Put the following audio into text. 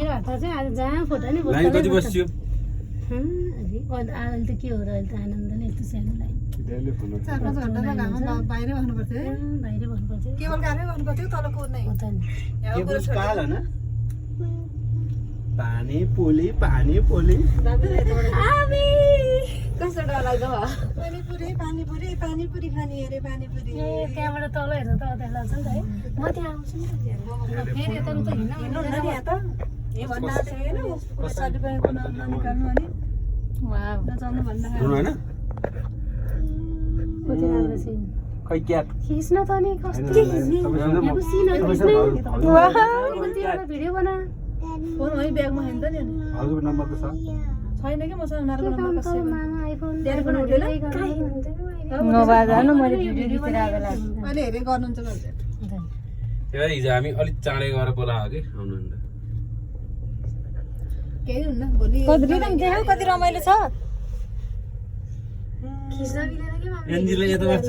मेरो हातमा चाहिँ आज जहाँ फोटो नि लाइन कति बस्यो अहिले त के हो र अहिले त आनन्दले यस्तो सानो लाइन 4-5 घण्टा त घाममा बाहिरै बस्नु पर्थ्यो बाहिरै भन्नुपर्थ्यो केवल घामै बस्नु पर्थ्यो तल कुद्नै पता नि के बुझ पाल हैन पानी पुली आमी कस्तो डर लाग्दो हो पानीपुरी खाने अरे पानीपुरी ए त्यहाँबाट तल हेर्नु त अझै लाग्छ नि त है म त्यहाँ आउँछु नि त फेरि यता उता हिँड्नु न नि यहाँ त ए भन्दा छैन कसैले पनि ननिकाल्नु अनि वाउ नचल्नु भन्दा हुनु हैन कति राम्रो छ खै क्याट खिच्न त नि कस्तो यहाँको सिनहरु खिच्न वाउ भिडियो बना फोन है ब्यागमा हैन त नि अनि हजुरको नम्बर त छ छैन कि मसँग उनीहरुको नम्बर कसै मामा आइफोन ड्याडीको उठेन नबाजान मैले भिडियो खिचेर आएको अहिले हेरे गर्नुहुन्छ गर्छ त्यही हिजो हामी अलिक चाँडै गएर बोलाएको कि आउनु नि केही हुन्न भोलि कति रमाइलो छ खिच्न मिलेन के मामा एन्जिलले यता बस्छ